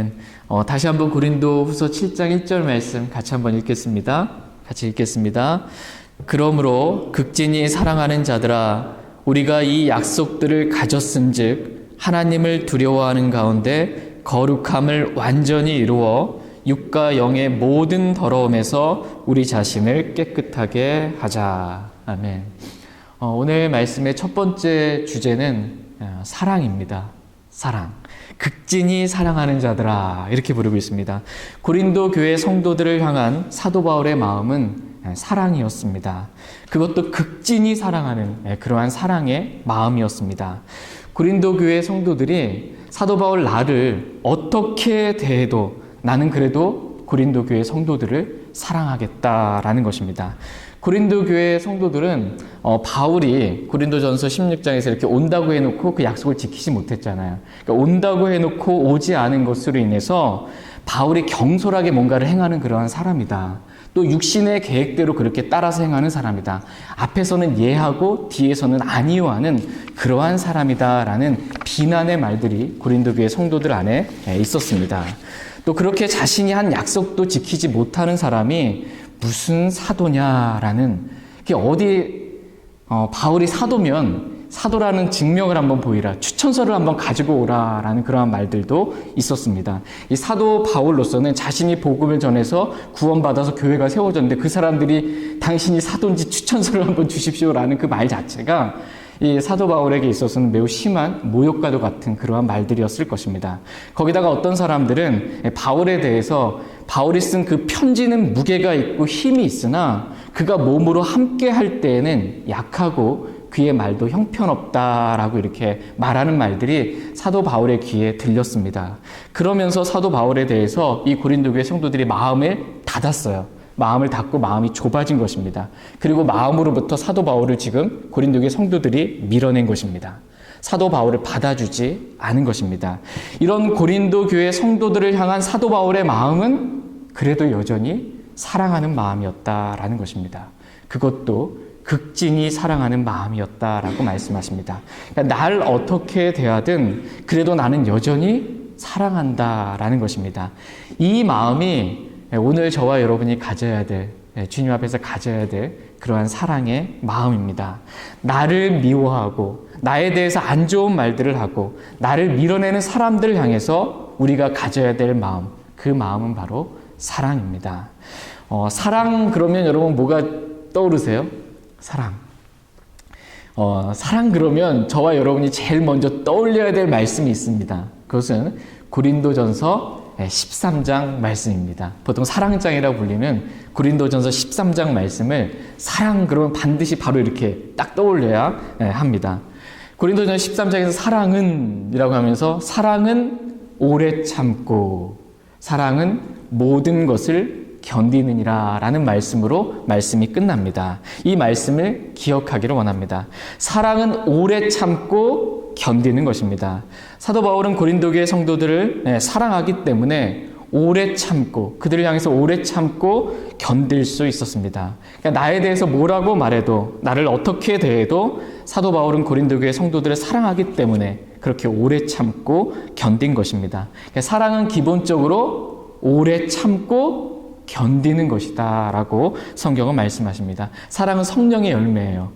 아멘. 다시 한번 고린도후서 7장 1절 말씀 같이 한번 읽겠습니다. 같이 읽겠습니다. 그러므로 극진히 사랑하는 자들아, 우리가 이 약속들을 가졌음즉 하나님을 두려워하는 가운데 거룩함을 완전히 이루어 육과 영의 모든 더러움에서 우리 자신을 깨끗하게 하자. 아멘. 오늘 말씀의 첫 번째 주제는 사랑입니다. 사랑. 극진히 사랑하는 자들아, 이렇게 부르고 있습니다. 고린도 교회 성도들을 향한 사도 바울의 마음은 사랑이었습니다. 그것도 극진히 사랑하는 그러한 사랑의 마음이었습니다. 고린도 교회 성도들이 사도 바울 나를 어떻게 대해도 나는 그래도 고린도 교회 성도들을 사랑하겠다라는 것입니다. 고린도 교회 성도들은 바울이 고린도전서 16장에서 이렇게 온다고 해놓고 그 약속을 지키지 못했잖아요. 그러니까 온다고 해놓고 오지 않은 것으로 인해서 바울이 경솔하게 뭔가를 행하는 그러한 사람이다. 또 육신의 계획대로 그렇게 따라서 행하는 사람이다. 앞에서는 예하고 뒤에서는 아니요하는 그러한 사람이다라는 비난의 말들이 고린도 교회 성도들 안에 있었습니다. 또 그렇게 자신이 한 약속도 지키지 못하는 사람이 무슨 사도냐라는, 바울이 사도면 사도라는 증명을 한번 보이라, 추천서를 한번 가지고 오라라는 그러한 말들도 있었습니다. 이 사도 바울로서는 자신이 복음을 전해서 구원받아서 교회가 세워졌는데 그 사람들이 당신이 사도인지 추천서를 한번 주십시오라는 그 말 자체가 이 사도 바울에게 있어서는 매우 심한 모욕과도 같은 그러한 말들이었을 것입니다. 거기다가 어떤 사람들은 바울에 대해서 바울이 쓴 그 편지는 무게가 있고 힘이 있으나 그가 몸으로 함께 할 때에는 약하고 그의 말도 형편없다라고 이렇게 말하는 말들이 사도 바울의 귀에 들렸습니다. 그러면서 사도 바울에 대해서 이 고린도 교회 성도들이 마음을 닫았어요. 마음을 닫고 마음이 좁아진 것입니다. 그리고 마음으로부터 사도 바울을 지금 고린도 교회 성도들이 밀어낸 것입니다. 사도 바울을 받아주지 않은 것입니다. 이런 고린도 교회 성도들을 향한 사도 바울의 마음은 그래도 여전히 사랑하는 마음이었다라는 것입니다. 그것도 극진히 사랑하는 마음이었다라고 말씀하십니다. 그러니까 날 어떻게 대하든 그래도 나는 여전히 사랑한다라는 것입니다. 이 마음이 오늘 저와 여러분이 가져야 될, 주님 앞에서 가져야 될 그러한 사랑의 마음입니다. 나를 미워하고 나에 대해서 안 좋은 말들을 하고 나를 밀어내는 사람들을 향해서 우리가 가져야 될 마음, 그 마음은 바로 사랑입니다. 사랑 그러면 여러분 뭐가 떠오르세요? 사랑. 사랑 그러면 저와 여러분이 제일 먼저 떠올려야 될 말씀이 있습니다. 그것은 고린도전서 13장 말씀입니다. 보통 사랑장이라고 불리는 고린도전서 13장 말씀을 사랑 그러면 반드시 바로 이렇게 딱 떠올려야 합니다. 고린도전서 13장에서 사랑은 이라고 하면서 사랑은 오래 참고 사랑은 모든 것을 견디느니라 라는 말씀으로 말씀이 끝납니다. 이 말씀을 기억하기를 원합니다. 사랑은 오래 참고 견디는 것입니다. 사도 바울은 고린도 교회 성도들을 사랑하기 때문에 오래 참고 그들을 향해서 오래 참고 견딜 수 있었습니다. 그러니까 나에 대해서 뭐라고 말해도 나를 어떻게 대해도 사도 바울은 고린도 교회 성도들을 사랑하기 때문에 그렇게 오래 참고 견딘 것입니다. 그러니까 사랑은 기본적으로 오래 참고 견디는 것이다 라고 성경은 말씀하십니다. 사랑은 성령의 열매예요.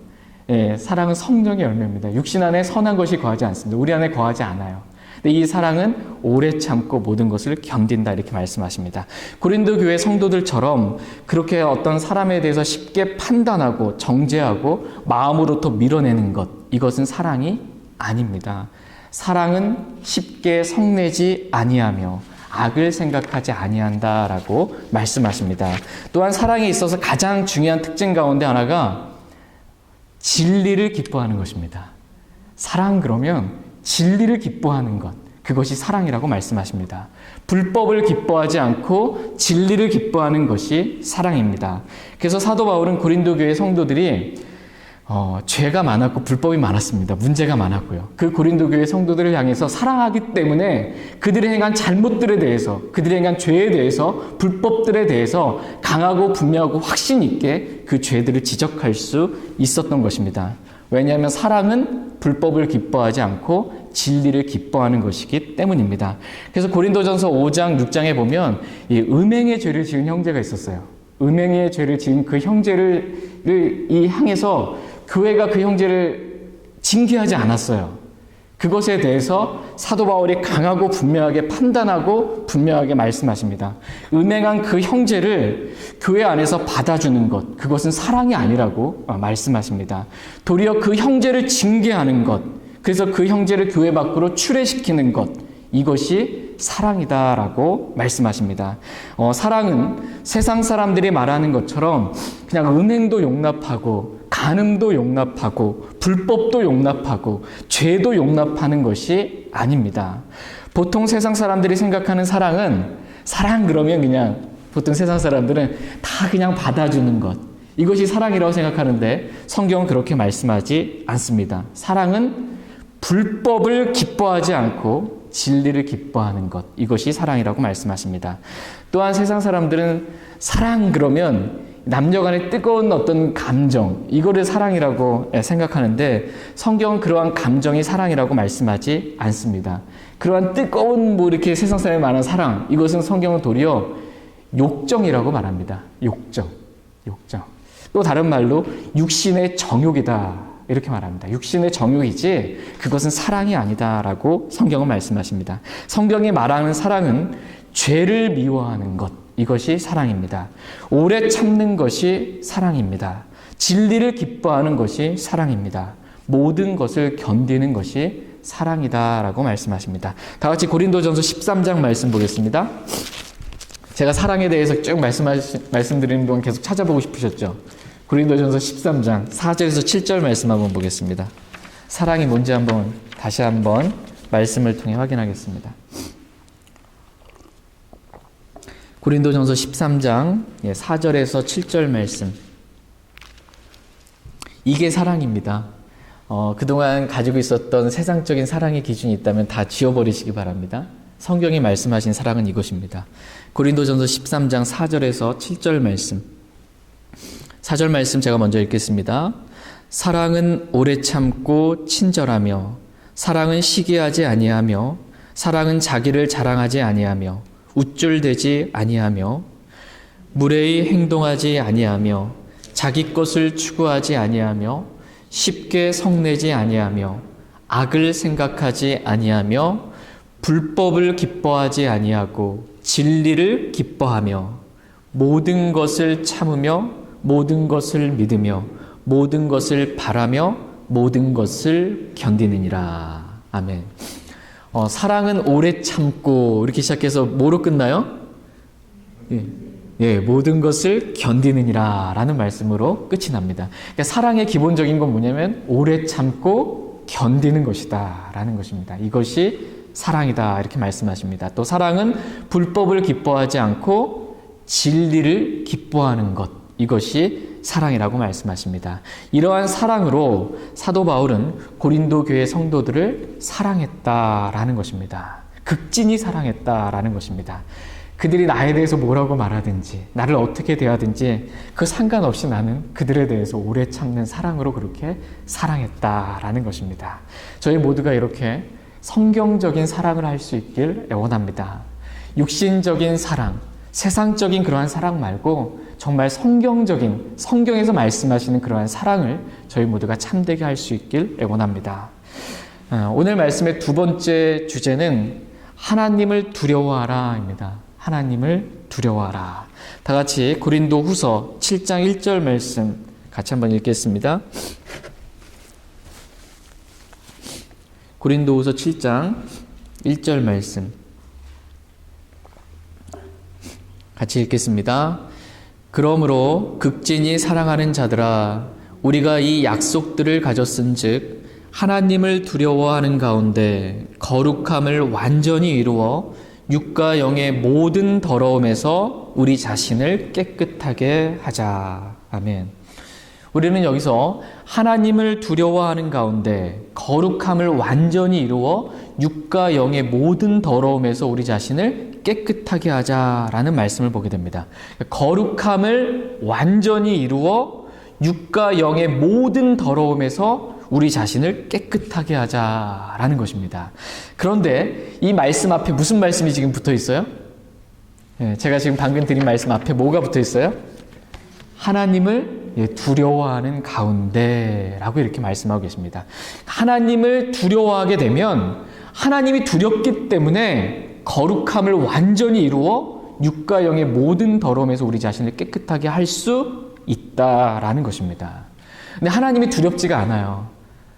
사랑은 성령의 열매입니다. 육신 안에 선한 것이 거하지 않습니다. 우리 안에 거하지 않아요. 근데 이 사랑은 오래 참고 모든 것을 견딘다 이렇게 말씀하십니다. 고린도 교회 성도들처럼 그렇게 어떤 사람에 대해서 쉽게 판단하고 정죄하고 마음으로부터 밀어내는 것, 이것은 사랑이 아닙니다. 사랑은 쉽게 성내지 아니하며 악을 생각하지 아니한다라고 말씀하십니다. 또한 사랑에 있어서 가장 중요한 특징 가운데 하나가 진리를 기뻐하는 것입니다. 사랑 그러면 진리를 기뻐하는 것, 그것이 사랑이라고 말씀하십니다. 불법을 기뻐하지 않고 진리를 기뻐하는 것이 사랑입니다. 그래서 사도 바울은 고린도 교회 성도들이 죄가 많았고 불법이 많았습니다. 문제가 많았고요. 그 고린도 교회 성도들을 향해서 사랑하기 때문에 그들이 행한 잘못들에 대해서, 그들이 행한 죄에 대해서, 불법들에 대해서 강하고 분명하고 확신 있게 그 죄들을 지적할 수 있었던 것입니다. 왜냐하면 사랑은 불법을 기뻐하지 않고 진리를 기뻐하는 것이기 때문입니다. 그래서 고린도전서 5장, 6장에 보면 이 음행의 죄를 지은 형제가 있었어요. 음행의 죄를 지은 그 형제를 향해서 교회가 그 형제를 징계하지 않았어요. 그것에 대해서 사도 바울이 강하고 분명하게 판단하고 분명하게 말씀하십니다. 음행한 그 형제를 교회 안에서 받아주는 것, 그것은 사랑이 아니라고 말씀하십니다. 도리어 그 형제를 징계하는 것, 그래서 그 형제를 교회 밖으로 출애시키는 것, 이것이 사랑이다라고 말씀하십니다. 사랑은 세상 사람들이 말하는 것처럼 그냥 음행도 용납하고 간음도 용납하고 불법도 용납하고 죄도 용납하는 것이 아닙니다. 보통 세상 사람들이 생각하는 사랑은 사랑 그러면 그냥 보통 세상 사람들은 다 그냥 받아주는 것, 이것이 사랑이라고 생각하는데 성경은 그렇게 말씀하지 않습니다. 사랑은 불법을 기뻐하지 않고 진리를 기뻐하는 것, 이것이 사랑이라고 말씀하십니다. 또한 세상 사람들은 사랑 그러면 남녀 간의 뜨거운 어떤 감정, 이거를 사랑이라고 생각하는데 성경은 그러한 감정이 사랑이라고 말씀하지 않습니다. 그러한 뜨거운 이렇게 세상 사람이 말하는 사랑, 이것은 성경은 도리어 욕정이라고 말합니다. 욕정. 또 다른 말로 육신의 정욕이다, 이렇게 말합니다. 육신의 정욕이지 그것은 사랑이 아니다라고 성경은 말씀하십니다. 성경이 말하는 사랑은 죄를 미워하는 것, 이것이 사랑입니다. 오래 참는 것이 사랑입니다. 진리를 기뻐하는 것이 사랑입니다. 모든 것을 견디는 것이 사랑이다라고 말씀하십니다. 다 같이 고린도전서 13장 말씀 보겠습니다. 제가 사랑에 대해서 쭉 말씀드리는 동안 계속 찾아보고 싶으셨죠? 고린도전서 13장 4절에서 7절 말씀 한번 보겠습니다. 사랑이 뭔지 다시 한번 말씀을 통해 확인하겠습니다. 고린도전서 13장 4절에서 7절 말씀. 이게 사랑입니다. 그동안 가지고 있었던 세상적인 사랑의 기준이 있다면 다 지워버리시기 바랍니다. 성경이 말씀하신 사랑은 이것입니다. 고린도전서 13장 4절에서 7절 말씀. 4절 말씀 제가 먼저 읽겠습니다. 사랑은 오래 참고 친절하며, 사랑은 시기하지 아니하며, 사랑은 자기를 자랑하지 아니하며, 우쭐대지 아니하며, 무례히 행동하지 아니하며, 자기 것을 추구하지 아니하며, 쉽게 성내지 아니하며, 악을 생각하지 아니하며, 불법을 기뻐하지 아니하고 진리를 기뻐하며, 모든 것을 참으며, 모든 것을 믿으며, 모든 것을 바라며, 모든 것을 견디느니라. 아멘. 사랑은 오래 참고, 이렇게 시작해서 뭐로 끝나요? 모든 것을 견디느니라 라는 말씀으로 끝이 납니다. 그러니까 사랑의 기본적인 건 뭐냐면 오래 참고 견디는 것이다 라는 것입니다. 이것이 사랑이다, 이렇게 말씀하십니다. 또 사랑은 불법을 기뻐하지 않고 진리를 기뻐하는 것, 이것이 사랑이라고 말씀하십니다. 이러한 사랑으로 사도 바울은 고린도 교회 성도들을 사랑했다라는 것입니다. 극진히 사랑했다라는 것입니다. 그들이 나에 대해서 뭐라고 말하든지, 나를 어떻게 대하든지 그 상관없이 나는 그들에 대해서 오래 참는 사랑으로 그렇게 사랑했다라는 것입니다. 저희 모두가 이렇게 성경적인 사랑을 할 수 있길 원합니다. 육신적인 사랑, 세상적인 그러한 사랑 말고 정말 성경적인, 성경에서 말씀하시는 그러한 사랑을 저희 모두가 참되게 할 수 있길 원합니다. 오늘 말씀의 두 번째 주제는 하나님을 두려워하라입니다. 하나님을 두려워하라. 다 같이 고린도 후서 7장 1절 말씀 같이 한번 읽겠습니다. 고린도 후서 7장 1절 말씀 같이 읽겠습니다. 그러므로 극진히 사랑하는 자들아, 우리가 이 약속들을 가졌은즉 하나님을 두려워하는 가운데 거룩함을 완전히 이루어 육과 영의 모든 더러움에서 우리 자신을 깨끗하게 하자. 아멘. 우리는 여기서 하나님을 두려워하는 가운데 거룩함을 완전히 이루어 육과 영의 모든 더러움에서 우리 자신을 깨끗하게 하자라는 말씀을 보게 됩니다. 거룩함을 완전히 이루어 육과 영의 모든 더러움에서 우리 자신을 깨끗하게 하자라는 것입니다. 그런데 이 말씀 앞에 무슨 말씀이 지금 붙어 있어요? 제가 지금 방금 드린 말씀 앞에 뭐가 붙어 있어요? 하나님을 두려워하는 가운데라고 이렇게 말씀하고 계십니다. 하나님을 두려워하게 되면 하나님이 두렵기 때문에 거룩함을 완전히 이루어 육과 영의 모든 더러움에서 우리 자신을 깨끗하게 할 수 있다라는 것입니다. 근데 하나님이 두렵지가 않아요.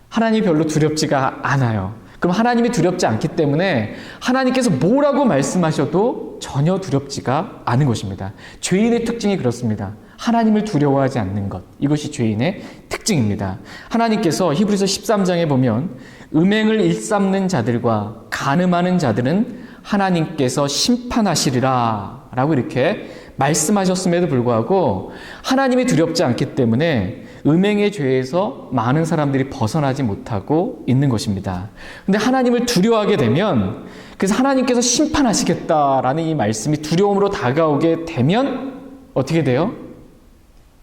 하나님이 별로 두렵지가 않아요. 그럼 하나님이 두렵지 않기 때문에 하나님께서 뭐라고 말씀하셔도 전혀 두렵지가 않은 것입니다. 죄인의 특징이 그렇습니다. 하나님을 두려워하지 않는 것. 이것이 죄인의 특징입니다. 하나님께서 히브리서 13장에 보면 음행을 일삼는 자들과 간음하는 자들은 하나님께서 심판하시리라 라고 이렇게 말씀하셨음에도 불구하고 하나님이 두렵지 않기 때문에 음행의 죄에서 많은 사람들이 벗어나지 못하고 있는 것입니다. 근데 하나님을 두려워하게 되면, 그래서 하나님께서 심판하시겠다라는 이 말씀이 두려움으로 다가오게 되면 어떻게 돼요?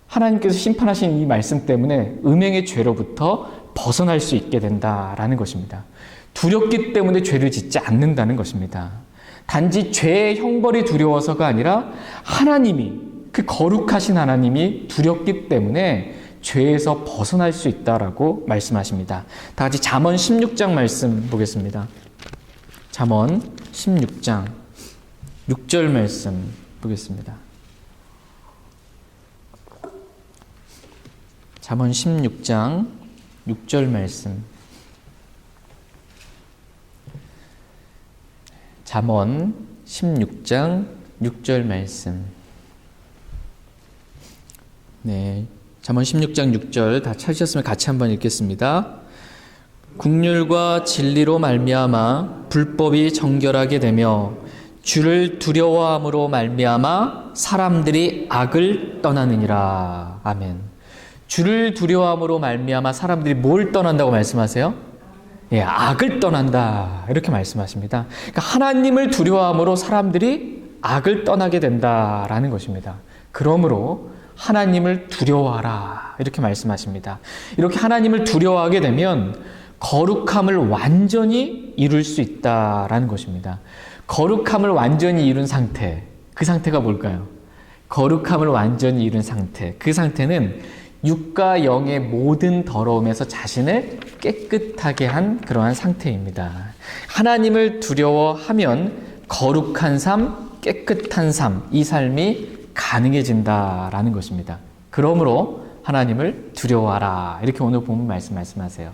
하나님께서 심판하신 이 말씀 때문에 음행의 죄로부터 벗어날 수 있게 된다라는 것입니다. 두렵기 때문에 죄를 짓지 않는다는 것입니다. 단지 죄의 형벌이 두려워서가 아니라 하나님이, 그 거룩하신 하나님이 두렵기 때문에 죄에서 벗어날 수 있다라고 말씀하십니다. 다 같이 잠언 16장 말씀 보겠습니다. 잠언 16장 6절 말씀 보겠습니다. 잠언 16장 6절 말씀. 잠언 16장 6절 말씀. 네, 잠언 16장 6절 다 찾으셨으면 같이 한번 읽겠습니다. 국률과 진리로 말미암아 불법이 정결하게 되며 주를 두려워함으로 말미암아 사람들이 악을 떠나느니라. 아멘. 주를 두려워함으로 말미암아 사람들이 뭘 떠난다고 말씀하세요? 악을 떠난다 이렇게 말씀하십니다. 그러니까 하나님을 두려워함으로 사람들이 악을 떠나게 된다라는 것입니다. 그러므로 하나님을 두려워하라 이렇게 말씀하십니다. 이렇게 하나님을 두려워하게 되면 거룩함을 완전히 이룰 수 있다라는 것입니다. 거룩함을 완전히 이룬 상태, 그 상태가 뭘까요? 거룩함을 완전히 이룬 상태, 그 상태는 육과 영의 모든 더러움에서 자신을 깨끗하게 한 그러한 상태입니다. 하나님을 두려워하면 거룩한 삶, 깨끗한 삶, 이 삶이 가능해진다라는 것입니다. 그러므로 하나님을 두려워하라 이렇게 오늘 본문 말씀하세요.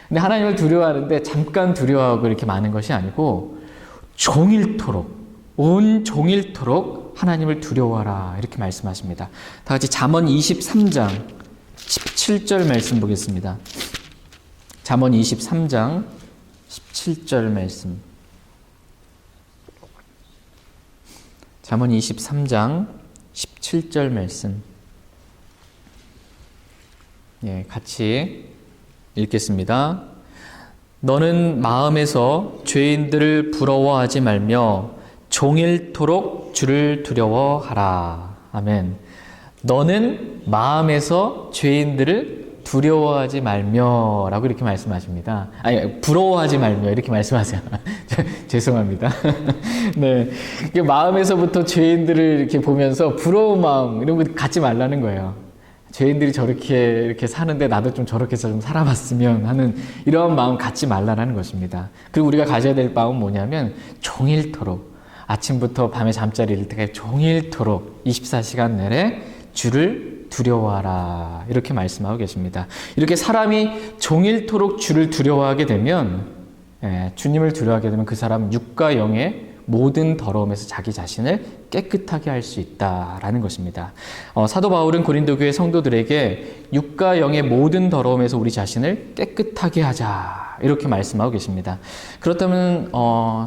근데 하나님을 두려워하는데 잠깐 두려워하고 이렇게 많은 것이 아니고 종일토록, 온 종일토록 하나님을 두려워하라 이렇게 말씀하십니다. 다 같이 잠언 23장 17절 말씀 보겠습니다. 잠언 23장 17절 말씀. 잠언 23장 17절 말씀. 예, 같이 읽겠습니다. 너는 마음에서 죄인들을 부러워하지 말며 종일토록 주를 두려워하라. 아멘. 너는 마음에서 죄인들을 두려워하지 말며 라고 이렇게 말씀하십니다. 아니, 부러워하지 말며 이렇게 말씀하세요. 죄송합니다. 네. 마음에서부터 죄인들을 이렇게 보면서 부러운 마음 이런 거 갖지 말라는 거예요. 죄인들이 저렇게 이렇게 사는데 나도 좀 저렇게 좀 살아봤으면 하는 이런 마음 갖지 말라는 것입니다. 그리고 우리가 가져야 될 마음은 뭐냐면 종일토록, 아침부터 밤에 잠자리 이를 때까지 종일토록 24시간 내내 주를 두려워하라 이렇게 말씀하고 계십니다. 이렇게 사람이 종일토록 주를 두려워하게 되면, 주님을 두려워하게 되면 그 사람은 육과 영의 모든 더러움에서 자기 자신을 깨끗하게 할 수 있다라는 것입니다. 사도 바울은 고린도 교회 성도들에게 육과 영의 모든 더러움에서 우리 자신을 깨끗하게 하자 이렇게 말씀하고 계십니다. 그렇다면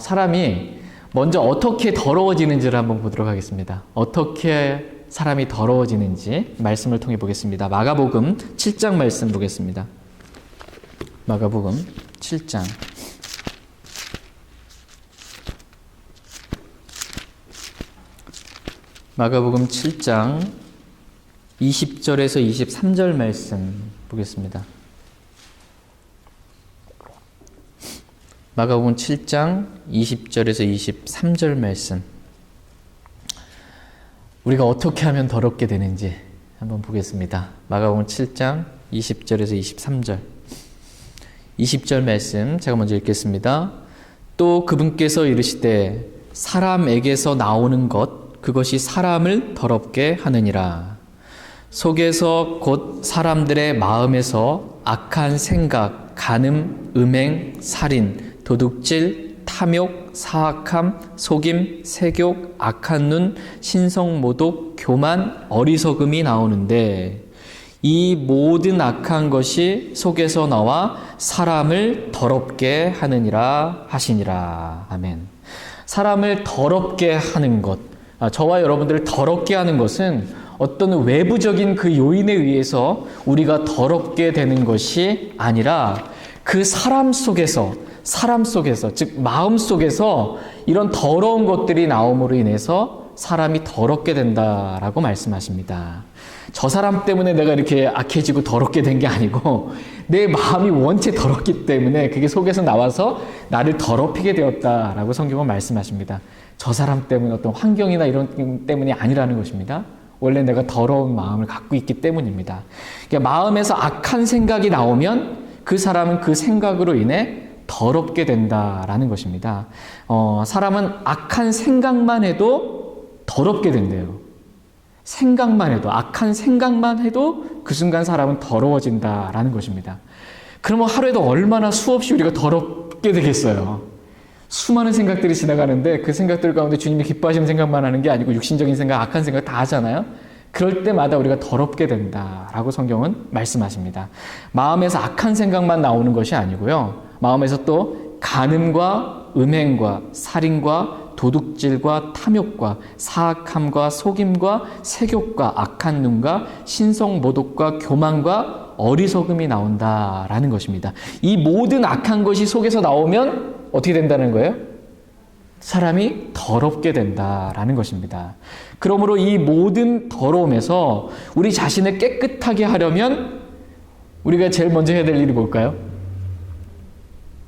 사람이 먼저 어떻게 더러워지는지를 한번 보도록 하겠습니다. 어떻게 사람이 더러워지는지 말씀을 통해 보겠습니다. 마가복음 7장 말씀 보겠습니다. 마가복음 7장. 마가복음 7장 20절에서 23절 말씀 보겠습니다. 마가복음 7장 20절에서 23절 말씀. 우리가 어떻게 하면 더럽게 되는지 한번 보겠습니다. 마가복음 7장 20절에서 23절. 20절 말씀 제가 먼저 읽겠습니다. 또 그분께서 이르시되 사람에게서 나오는 것 그것이 사람을 더럽게 하느니라. 속에서 곧 사람들의 마음에서 악한 생각, 간음, 음행, 살인, 도둑질, 탐욕, 사악함, 속임, 세욕, 악한 눈, 신성모독, 교만, 어리석음이 나오는데 이 모든 악한 것이 속에서 나와 사람을 더럽게 하느니라 하시니라. 아멘. 사람을 더럽게 하는 것, 저와 여러분들을 더럽게 하는 것은 어떤 외부적인 그 요인에 의해서 우리가 더럽게 되는 것이 아니라 그 사람 속에서, 즉 마음 속에서 이런 더러운 것들이 나옴으로 인해서 사람이 더럽게 된다라고 말씀하십니다. 저 사람 때문에 내가 이렇게 악해지고 더럽게 된 게 아니고 내 마음이 원체 더럽기 때문에 그게 속에서 나와서 나를 더럽히게 되었다라고 성경은 말씀하십니다. 저 사람 때문에 어떤 환경이나 이런 때문이 아니라는 것입니다. 원래 내가 더러운 마음을 갖고 있기 때문입니다. 그러니까 마음에서 악한 생각이 나오면 그 사람은 그 생각으로 인해 더럽게 된다라는 것입니다. 사람은 악한 생각만 해도 더럽게 된대요. 생각만 해도, 악한 생각만 해도 그 순간 사람은 더러워진다라는 것입니다. 그러면 하루에도 얼마나 수없이 우리가 더럽게 되겠어요. 수많은 생각들이 지나가는데 그 생각들 가운데 주님이 기뻐하시는 생각만 하는 게 아니고 육신적인 생각, 악한 생각 다 하잖아요. 그럴 때마다 우리가 더럽게 된다라고 성경은 말씀하십니다. 마음에서 악한 생각만 나오는 것이 아니고요. 마음에서 또 간음과 음행과 살인과 도둑질과 탐욕과 사악함과 속임과 세욕과 악한 눈과 신성모독과 교만과 어리석음이 나온다라는 것입니다. 이 모든 악한 것이 속에서 나오면 어떻게 된다는 거예요? 사람이 더럽게 된다라는 것입니다. 그러므로 이 모든 더러움에서 우리 자신을 깨끗하게 하려면 우리가 제일 먼저 해야 될 일이 뭘까요?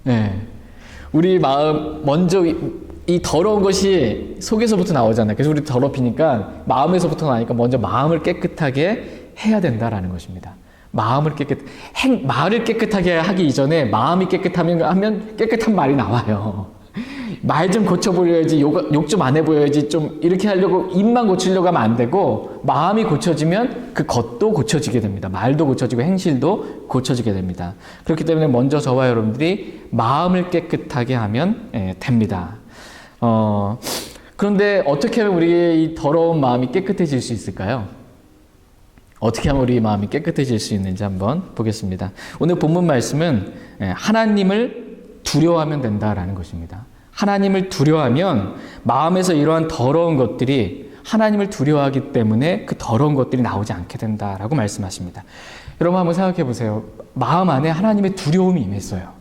네. 우리 마음, 먼저 이 더러운 것이 속에서부터 나오잖아요. 그래서 우리 더럽히니까 마음에서부터 나니까 먼저 마음을 깨끗하게 해야 된다라는 것입니다. 말을 깨끗하게 하기 이전에 마음이 깨끗하면 깨끗한 말이 나와요. 말 좀 고쳐보려야지, 욕 좀 안 해보여야지, 좀 이렇게 하려고 입만 고치려고 하면 안 되고 마음이 고쳐지면 그 겉도 고쳐지게 됩니다. 말도 고쳐지고 행실도 고쳐지게 됩니다. 그렇기 때문에 먼저 저와 여러분들이 마음을 깨끗하게 하면 됩니다. 그런데 어떻게 하면 우리의 이 더러운 마음이 깨끗해질 수 있을까요? 어떻게 하면 우리 마음이 깨끗해질 수 있는지 한번 보겠습니다. 오늘 본문 말씀은 하나님을 두려워하면 된다라는 것입니다. 하나님을 두려워하면 마음에서 이러한 더러운 것들이 하나님을 두려워하기 때문에 그 더러운 것들이 나오지 않게 된다라고 말씀하십니다. 여러분 한번 생각해 보세요. 마음 안에 하나님의 두려움이 임했어요.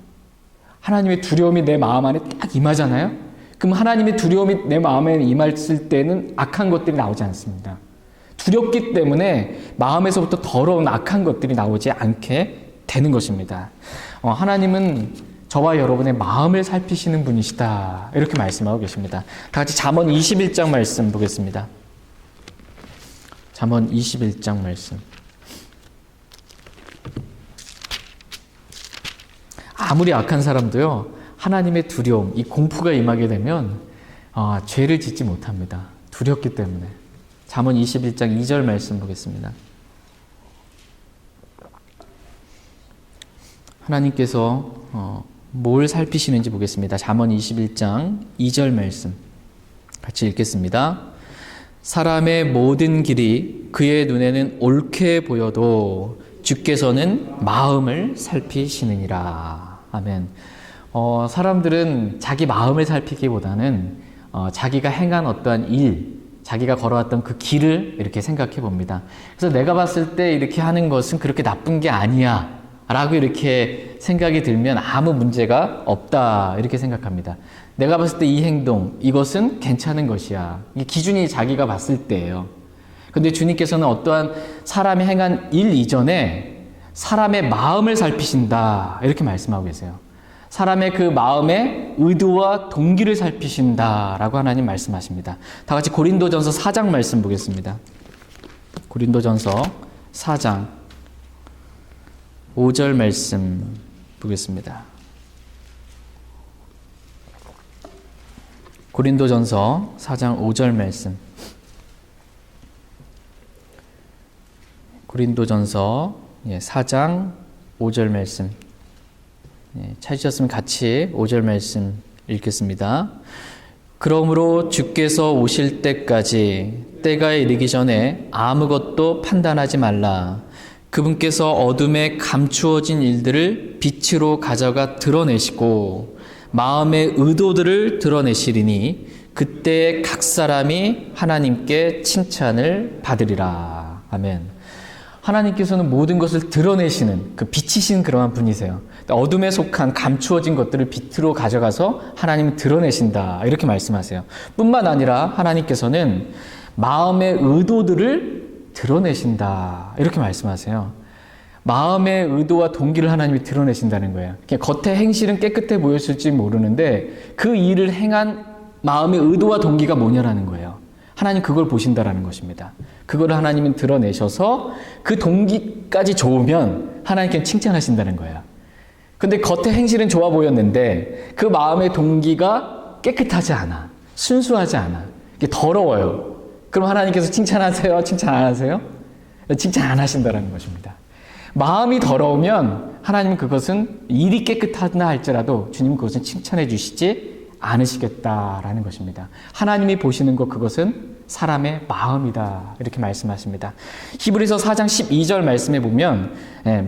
하나님의 두려움이 내 마음 안에 딱 임하잖아요. 그럼 하나님의 두려움이 내 마음에 임했을 때는 악한 것들이 나오지 않습니다. 두렵기 때문에 마음에서부터 더러운 악한 것들이 나오지 않게 되는 것입니다. 하나님은 저와 여러분의 마음을 살피시는 분이시다. 이렇게 말씀하고 계십니다. 다 같이 잠언 21장 말씀 보겠습니다. 잠언 21장 말씀. 아무리 악한 사람도요, 하나님의 두려움, 이 공포가 임하게 되면 죄를 짓지 못합니다. 두렵기 때문에. 잠언 21장 2절 말씀 보겠습니다. 하나님께서 뭘 살피시는지 보겠습니다. 잠언 21장 2절 말씀 같이 읽겠습니다. 사람의 모든 길이 그의 눈에는 옳게 보여도 주께서는 마음을 살피시느니라. 아멘. 사람들은 자기 마음을 살피기보다는 자기가 행한 어떠한 일, 자기가 걸어왔던 그 길을 이렇게 생각해 봅니다. 그래서 내가 봤을 때 이렇게 하는 것은 그렇게 나쁜 게 아니야 라고 이렇게 생각이 들면 아무 문제가 없다 이렇게 생각합니다. 내가 봤을 때 이 행동, 이것은 괜찮은 것이야. 이 기준이 자기가 봤을 때예요. 근데 주님께서는 어떠한 사람이 행한 일 이전에 사람의 마음을 살피신다 이렇게 말씀하고 계세요. 사람의 그 마음의 의도와 동기를 살피신다라고 하나님 말씀하십니다. 다 같이 고린도전서 4장 말씀 보겠습니다. 고린도전서 4장 5절 말씀 보겠습니다. 고린도전서 4장 5절 말씀. 고린도전서 4장 5절 말씀. 찾으셨으면 같이 5절 말씀 읽겠습니다. 그러므로 주께서 오실 때까지 때가 이르기 전에 아무것도 판단하지 말라. 그분께서 어둠에 감추어진 일들을 빛으로 가져가 드러내시고 마음의 의도들을 드러내시리니 그때 각 사람이 하나님께 칭찬을 받으리라. 아멘. 하나님께서는 모든 것을 드러내시는, 빛이신 그러한 분이세요. 어둠에 속한 감추어진 것들을 빛으로 가져가서 하나님은 드러내신다. 이렇게 말씀하세요. 뿐만 아니라 하나님께서는 마음의 의도들을 드러내신다. 이렇게 말씀하세요. 마음의 의도와 동기를 하나님이 드러내신다는 거예요. 겉의 행실은 깨끗해 보였을지 모르는데 그 일을 행한 마음의 의도와 동기가 뭐냐라는 거예요. 하나님 그걸 보신다라는 것입니다. 그걸 하나님은 드러내셔서 그 동기까지 좋으면 하나님께 칭찬하신다는 거예요. 근데 겉의 행실은 좋아 보였는데 그 마음의 동기가 깨끗하지 않아. 순수하지 않아. 이게 더러워요. 그럼 하나님께서 칭찬하세요? 칭찬 안 하세요? 칭찬 안 하신다는 것입니다. 마음이 더러우면 하나님은 그것은 일이 깨끗하다 할지라도 주님은 그것은 칭찬해 주시지 않으시겠다라는 것입니다. 하나님이 보시는 것 그것은 사람의 마음이다 이렇게 말씀하십니다. 히브리서 4장 12절 말씀에 보면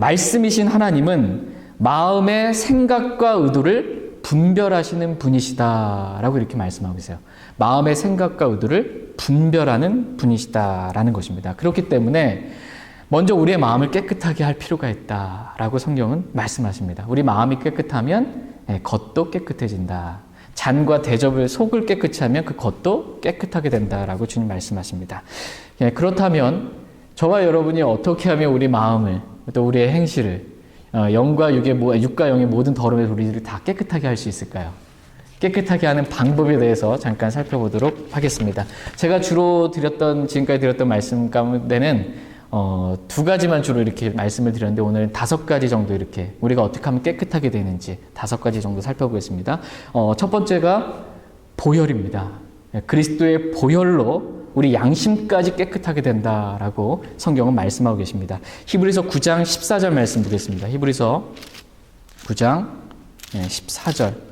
말씀이신 하나님은 마음의 생각과 의도를 분별하시는 분이시다라고 이렇게 말씀하고 있어요. 마음의 생각과 의도를 분별하는 분이시다라는 것입니다. 그렇기 때문에 먼저 우리의 마음을 깨끗하게 할 필요가 있다라고 성경은 말씀하십니다. 우리 마음이 깨끗하면 겉도 깨끗해진다. 잔과 대접을 속을 깨끗이 하면 그 겉도 깨끗하게 된다라고 주님 말씀하십니다. 그렇다면 저와 여러분이 어떻게 하면 우리 마음을 또 우리의 행실을 영과 육과 영의 모든 더러움의 우리를 다 깨끗하게 할 수 있을까요? 깨끗하게 하는 방법에 대해서 잠깐 살펴보도록 하겠습니다. 제가 주로 지금까지 드렸던 말씀 가운데는 두 가지만 주로 이렇게 말씀을 드렸는데 오늘 5가지 정도 이렇게 우리가 어떻게 하면 깨끗하게 되는지 5가지 정도 살펴보겠습니다. 첫 번째가 보혈입니다. 그리스도의 보혈로 우리 양심까지 깨끗하게 된다라고 성경은 말씀하고 계십니다. 히브리서 9장 14절 말씀 보겠습니다. 히브리서 9장 14절.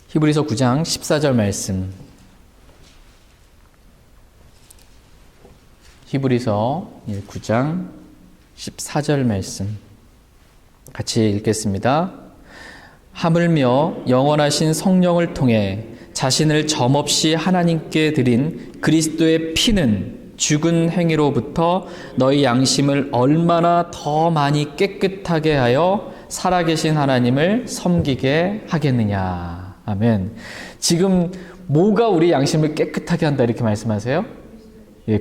히브리서 9장 14절 말씀. 히브리서 9장 14절 말씀. 같이 읽겠습니다. 하물며 영원하신 성령을 통해 자신을 점없이 하나님께 드린 그리스도의 피는 죽은 행위로부터 너희 양심을 얼마나 더 많이 깨끗하게 하여 살아계신 하나님을 섬기게 하겠느냐. 아멘. 지금 뭐가 우리 양심을 깨끗하게 한다 이렇게 말씀하세요?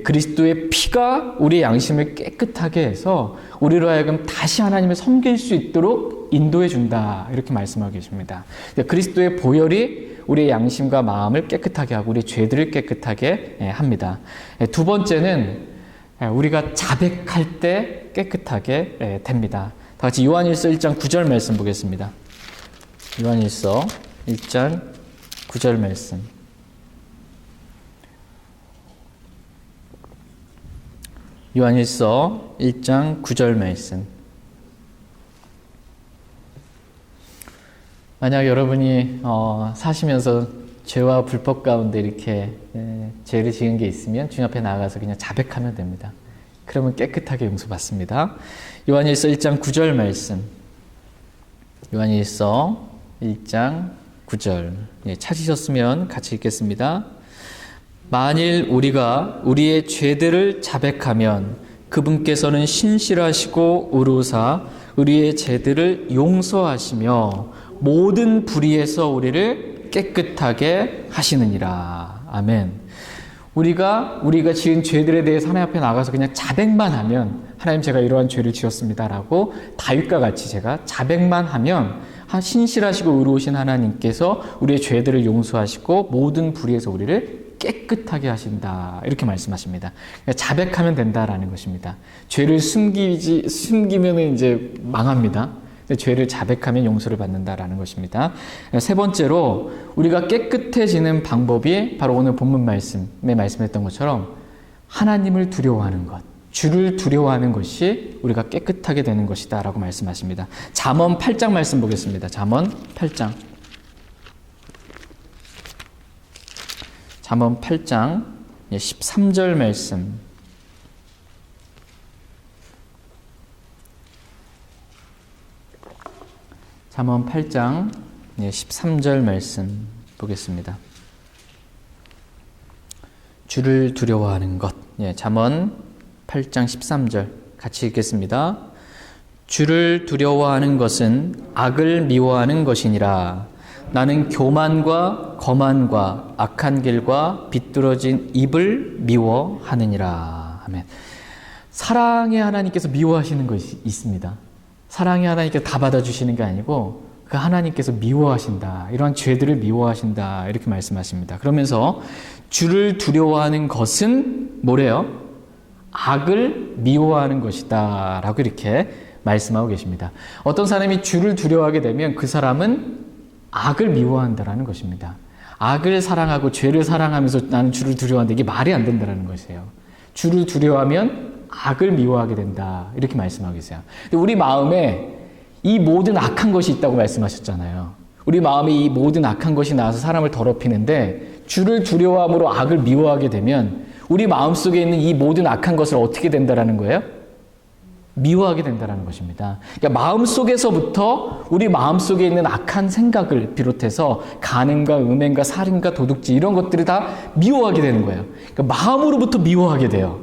그리스도의 피가 우리 양심을 깨끗하게 해서 우리로 하여금 다시 하나님을 섬길 수 있도록 인도해 준다 이렇게 말씀하고 계십니다. 그리스도의 보혈이 우리의 양심과 마음을 깨끗하게 하고 우리의 죄들을 깨끗하게 합니다. 두 번째는 우리가 자백할 때 깨끗하게 됩니다. 다 같이 요한일서 1장 9절 말씀 보겠습니다. 요한일서 1장 9절 말씀. 요한일서 1장 9절 말씀. 만약 여러분이 사시면서 죄와 불법 가운데 이렇게 죄를 지은 게 있으면 주님 앞에 나아가서 그냥 자백하면 됩니다. 그러면 깨끗하게 용서받습니다. 요한일서 1장 9절 말씀. 요한일서 1장 9절. 찾으셨으면 같이 읽겠습니다. 만일 우리가 우리의 죄들을 자백하면 그분께서는 신실하시고 의로우사 우리의 죄들을 용서하시며 모든 불의에서 우리를 깨끗하게 하시느니라. 아멘. 우리가 지은 죄들에 대해서 하나님 앞에 나가서 그냥 자백만 하면, 하나님 제가 이러한 죄를 지었습니다라고 다윗과 같이 제가 자백만 하면 신실하시고 의로우신 하나님께서 우리의 죄들을 용서하시고 모든 불의에서 우리를 깨끗하게 하신다, 이렇게 말씀하십니다. 자백하면 된다라는 것입니다. 죄를 숨기면 이제 망합니다. 죄를 자백하면 용서를 받는다라는 것입니다. 세 번째로 우리가 깨끗해지는 방법이 바로 오늘 본문 말씀에 말씀했던 것처럼 하나님을 두려워하는 것, 주를 두려워하는 것이 우리가 깨끗하게 되는 것이다 라고 말씀하십니다. 잠언 8장 말씀 보겠습니다. 잠언 8장. 잠언 8장 13절 말씀. 잠언 8장 13절 말씀 보겠습니다. 주를 두려워하는 것. 잠언 8장 13절 같이 읽겠습니다. 주를 두려워하는 것은 악을 미워하는 것이니라. 나는 교만과 거만과 악한 길과 비뚤어진 입을 미워하느니라. 아멘. 사랑의 하나님께서 미워하시는 것이 있습니다. 사랑의 하나님께서 다 받아주시는 게 아니고 그 하나님께서 미워하신다. 이러한 죄들을 미워하신다. 이렇게 말씀하십니다. 그러면서 주를 두려워하는 것은 뭐래요? 악을 미워하는 것이다. 라고 이렇게 말씀하고 계십니다. 어떤 사람이 주를 두려워하게 되면 그 사람은 악을 미워한다라는 것입니다. 악을 사랑하고 죄를 사랑하면서 나는 주를 두려워한다. 이게 말이 안 된다는 것이에요. 주를 두려워하면 악을 미워하게 된다. 이렇게 말씀하고 계세요. 근데 우리 마음에 이 모든 악한 것이 있다고 말씀하셨잖아요. 우리 마음에 이 모든 악한 것이 나와서 사람을 더럽히는데 주를 두려워함으로 악을 미워하게 되면 우리 마음속에 있는 이 모든 악한 것을 어떻게 된다라는 거예요? 미워하게 된다는 것입니다. 그러니까 마음속에서부터 우리 마음속에 있는 악한 생각을 비롯해서 간음과 음행과 살인과 도둑질 이런 것들이 다 미워하게 되는 거예요. 그러니까 마음으로부터 미워하게 돼요.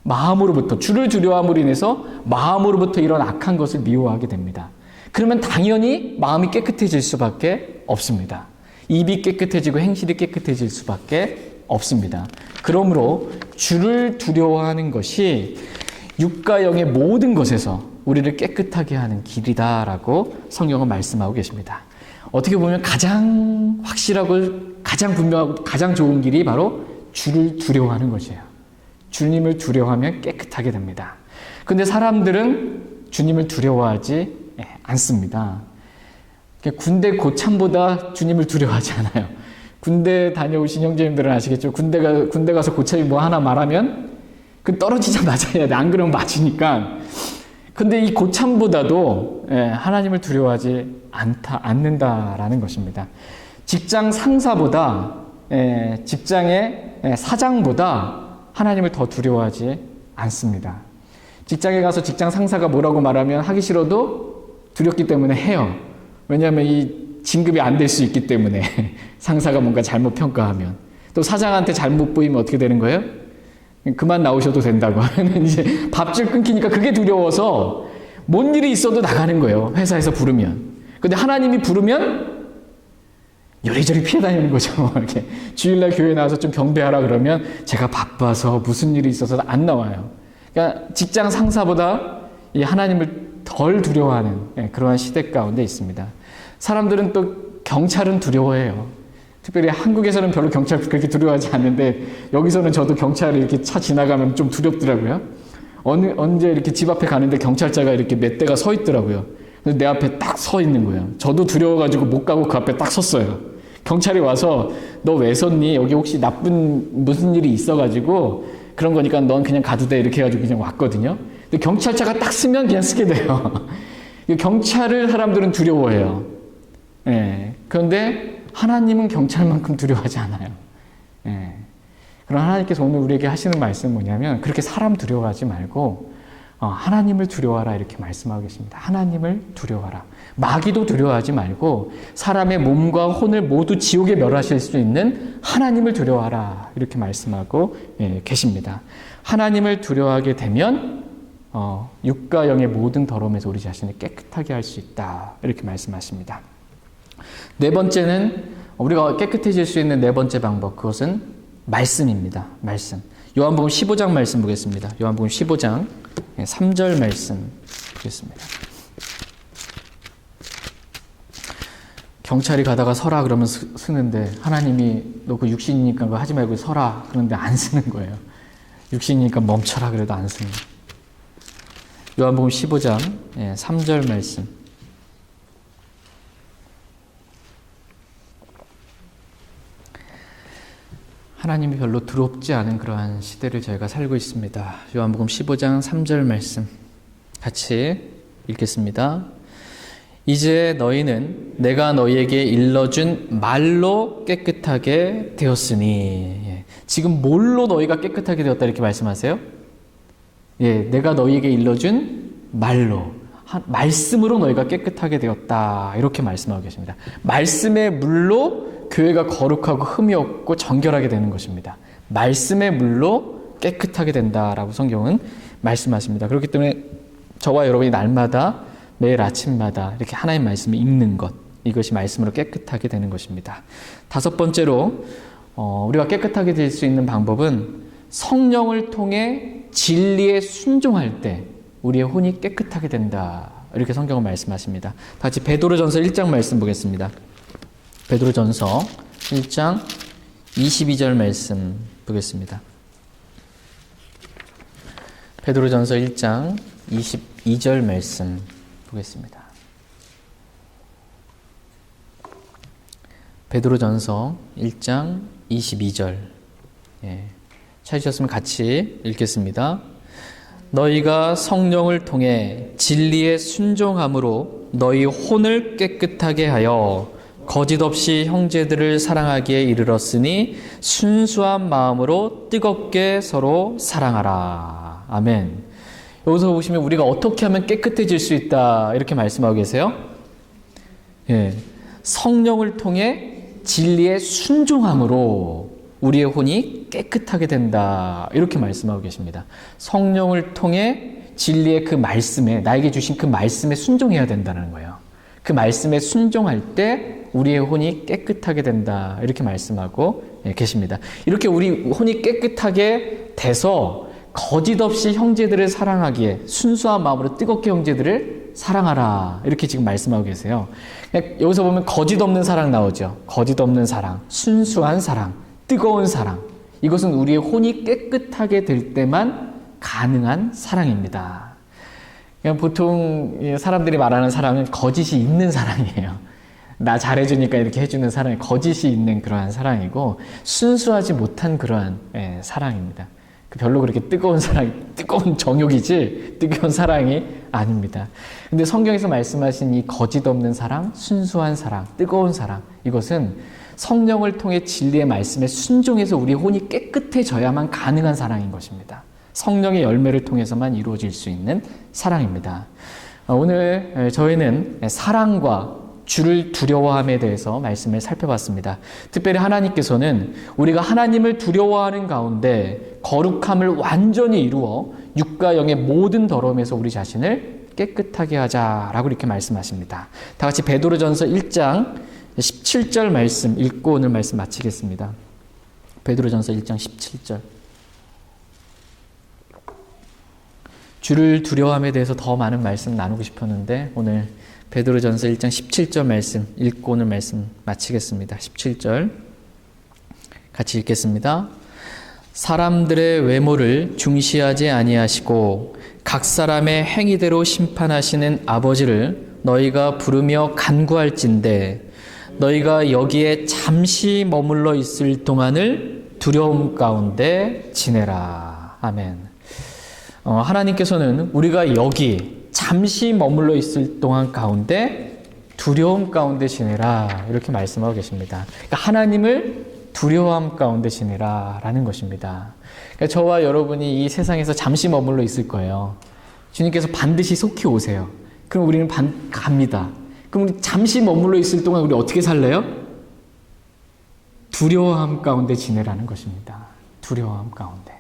마음으로부터 주를 두려워함으로 인해서 마음으로부터 이런 악한 것을 미워하게 됩니다. 그러면 당연히 마음이 깨끗해질 수밖에 없습니다. 입이 깨끗해지고 행실이 깨끗해질 수밖에 없습니다. 그러므로 주를 두려워하는 것이 육과 영의 모든 것에서 우리를 깨끗하게 하는 길이다라고 성경은 말씀하고 계십니다. 어떻게 보면 가장 확실하고 가장 분명하고 가장 좋은 길이 바로 주를 두려워하는 것이에요. 주님을 두려워하면 깨끗하게 됩니다. 그런데 사람들은 주님을 두려워하지 않습니다. 군대 고참보다 주님을 두려워하지 않아요. 군대 다녀오신 형제님들은 아시겠죠? 군대 가서 고참이 뭐 하나 말하면 그 떨어지자마자 해야 돼. 안 그러면 맞으니까. 근데 이 고참보다도 하나님을 두려워하지 않는다라는 것입니다. 직장 상사보다, 직장의 사장보다 하나님을 더 두려워하지 않습니다. 직장에 가서 직장 상사가 뭐라고 말하면 하기 싫어도 두렵기 때문에 해요. 왜냐하면 이 진급이 안 될 수 있기 때문에 상사가 뭔가 잘못 평가하면 또 사장한테 잘못 보이면 어떻게 되는 거예요? 그만 나오셔도 된다고 하면 이제 밥줄 끊기니까 그게 두려워서 뭔 일이 있어도 나가는 거예요. 회사에서 부르면. 근데 하나님이 부르면 요리조리 피해 다니는 거죠. 이렇게 주일날 교회 나와서 좀 경배하라 그러면 제가 바빠서 무슨 일이 있어서 안 나와요. 그러니까 직장 상사보다 이 하나님을 덜 두려워하는 그러한 시대 가운데 있습니다. 사람들은 또 경찰은 두려워해요. 특별히 한국에서는 별로 경찰 그렇게 두려워하지 않는데 여기서는 저도 경찰이 이렇게 차 지나가면 좀 두렵더라고요. 언제 이렇게 집 앞에 가는데 경찰차가 이렇게 몇 대가 서 있더라고요. 내 앞에 딱 서 있는 거예요. 저도 두려워가지고 못 가고 그 앞에 딱 섰어요. 경찰이 와서 너 왜 섰니? 여기 혹시 나쁜 무슨 일이 있어가지고 그런 거니까 넌 그냥 가도 돼 이렇게 해가지고 그냥 왔거든요. 근데 경찰차가 딱 쓰면 그냥 쓰게 돼요. 경찰을 사람들은 두려워해요. 그런데 하나님은 경찰만큼 두려워하지 않아요. 그럼 하나님께서 오늘 우리에게 하시는 말씀은 뭐냐면 그렇게 사람 두려워하지 말고 하나님을 두려워하라 이렇게 말씀하고 계십니다. 하나님을 두려워하라. 마귀도 두려워하지 말고 사람의 몸과 혼을 모두 지옥에 멸하실 수 있는 하나님을 두려워하라 이렇게 말씀하고 계십니다. 하나님을 두려워하게 되면 육과 영의 모든 더러움에서 우리 자신을 깨끗하게 할 수 있다 이렇게 말씀하십니다. 네 번째는 우리가 깨끗해질 수 있는 네 번째 방법, 그것은 말씀입니다. 말씀. 요한복음 15장 말씀 보겠습니다. 요한복음 15장 3절 말씀 보겠습니다. 경찰이 가다가 서라 그러면 쓰는데 하나님이 너 그 육신이니까 그거 하지 말고 서라 그런데 안 쓰는 거예요. 육신이니까 멈춰라 그래도 안 쓰는 거예요. 요한복음 15장 3절 말씀. 하나님이 별로 두렵지 않은 그러한 시대를 저희가 살고 있습니다. 요한복음 15장 3절 말씀 같이 읽겠습니다. 이제 너희는 내가 너희에게 일러준 말로 깨끗하게 되었으니. 지금 뭘로 너희가 깨끗하게 되었다 이렇게 말씀하세요? 내가 너희에게 일러준 말로, 말씀으로 너희가 깨끗하게 되었다 이렇게 말씀하고 계십니다. 말씀의 물로 교회가 거룩하고 흠이 없고 정결하게 되는 것입니다. 말씀의 물로 깨끗하게 된다라고 성경은 말씀하십니다. 그렇기 때문에 저와 여러분이 날마다 매일 아침마다 이렇게 하나님 말씀을 읽는 것, 이것이 말씀으로 깨끗하게 되는 것입니다. 다섯 번째로 우리가 깨끗하게 될 수 있는 방법은 성령을 통해 진리에 순종할 때 우리의 혼이 깨끗하게 된다. 이렇게 성경은 말씀하십니다. 같이 베드로전서 1장 말씀 보겠습니다. 베드로전서 1장 22절 말씀 보겠습니다. 베드로전서 1장 22절 말씀 보겠습니다. 베드로전서 1장 22절. 찾으셨으면 같이 읽겠습니다. 너희가 성령을 통해 진리에 순종함으로 너희 혼을 깨끗하게 하여 거짓 없이 형제들을 사랑하기에 이르렀으니 순수한 마음으로 뜨겁게 서로 사랑하라. 아멘. 여기서 보시면 우리가 어떻게 하면 깨끗해질 수 있다 이렇게 말씀하고 계세요. 성령을 통해 진리에 순종함으로 우리의 혼이 깨끗하게 된다 이렇게 말씀하고 계십니다. 성령을 통해 진리의 그 말씀에, 나에게 주신 그 말씀에 순종해야 된다는 거예요. 그 말씀에 순종할 때 우리의 혼이 깨끗하게 된다 이렇게 말씀하고 계십니다. 이렇게 우리 혼이 깨끗하게 돼서 거짓 없이 형제들을 사랑하기에 순수한 마음으로 뜨겁게 형제들을 사랑하라 이렇게 지금 말씀하고 계세요. 여기서 보면 거짓 없는 사랑 나오죠. 거짓 없는 사랑, 순수한 사랑, 뜨거운 사랑. 이것은 우리의 혼이 깨끗하게 될 때만 가능한 사랑입니다. 그냥 보통 사람들이 말하는 사랑은 거짓이 있는 사랑이에요. 나 잘해주니까 이렇게 해주는 사랑이 거짓이 있는 그러한 사랑이고 순수하지 못한 그러한 사랑입니다. 별로 그렇게 뜨거운 사랑이, 뜨거운 정욕이지 뜨거운 사랑이 아닙니다. 근데 성경에서 말씀하신 이 거짓 없는 사랑, 순수한 사랑, 뜨거운 사랑, 이것은 성령을 통해 진리의 말씀에 순종해서 우리 혼이 깨끗해져야만 가능한 사랑인 것입니다. 성령의 열매를 통해서만 이루어질 수 있는 사랑입니다. 오늘 저희는 사랑과 주를 두려워함에 대해서 말씀을 살펴봤습니다. 특별히 하나님께서는 우리가 하나님을 두려워하는 가운데 거룩함을 완전히 이루어 육과 영의 모든 더러움에서 우리 자신을 깨끗하게 하자라고 이렇게 말씀하십니다. 다 같이 베드로전서 1장 17절 말씀 읽고 오늘 말씀 마치겠습니다. 베드로전서 1장 17절. 주를 두려워함에 대해서 더 많은 말씀 나누고 싶었는데 오늘 베드로전서 1장 17절 말씀 읽고 오늘 말씀 마치겠습니다. 17절 같이 읽겠습니다. 사람들의 외모를 중시하지 아니하시고 각 사람의 행위대로 심판하시는 아버지를 너희가 부르며 간구할진대 너희가 여기에 잠시 머물러 있을 동안을 두려움 가운데 지내라. 아멘. 하나님께서는 우리가 여기 잠시 머물러 있을 동안 가운데 두려움 가운데 지내라 이렇게 말씀하고 계십니다. 그러니까 하나님을 두려움 가운데 지내라 라는 것입니다. 그러니까 저와 여러분이 이 세상에서 잠시 머물러 있을 거예요. 주님께서 반드시 속히 오세요. 그럼 우리는 갑니다. 그럼 우리 잠시 머물러 있을 동안 우리 어떻게 살래요? 두려움 가운데 지내라는 것입니다. 두려움 가운데.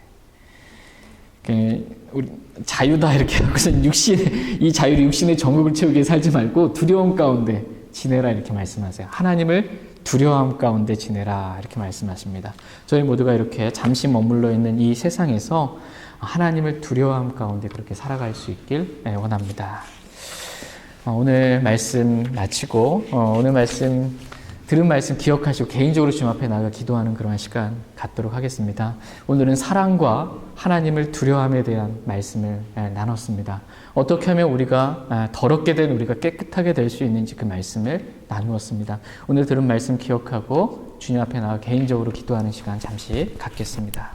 우리 자유다 이렇게 하고서 이 자유를 육신의 정욕을 채우게 살지 말고 두려움 가운데 지내라 이렇게 말씀하세요. 하나님을 두려움 가운데 지내라 이렇게 말씀하십니다. 저희 모두가 이렇게 잠시 머물러 있는 이 세상에서 하나님을 두려움 가운데 그렇게 살아갈 수 있길 원합니다. 오늘 말씀 마치고 오늘 말씀 들은 말씀 기억하시고 개인적으로 주님 앞에 나가 기도하는 그러한 시간 갖도록 하겠습니다. 오늘은 사랑과 하나님을 두려움에 대한 말씀을 나눴습니다. 어떻게 하면 우리가 더럽게 된 우리가 깨끗하게 될 수 있는지 그 말씀을 나누었습니다. 오늘 들은 말씀 기억하고 주님 앞에 나가 개인적으로 기도하는 시간 잠시 갖겠습니다.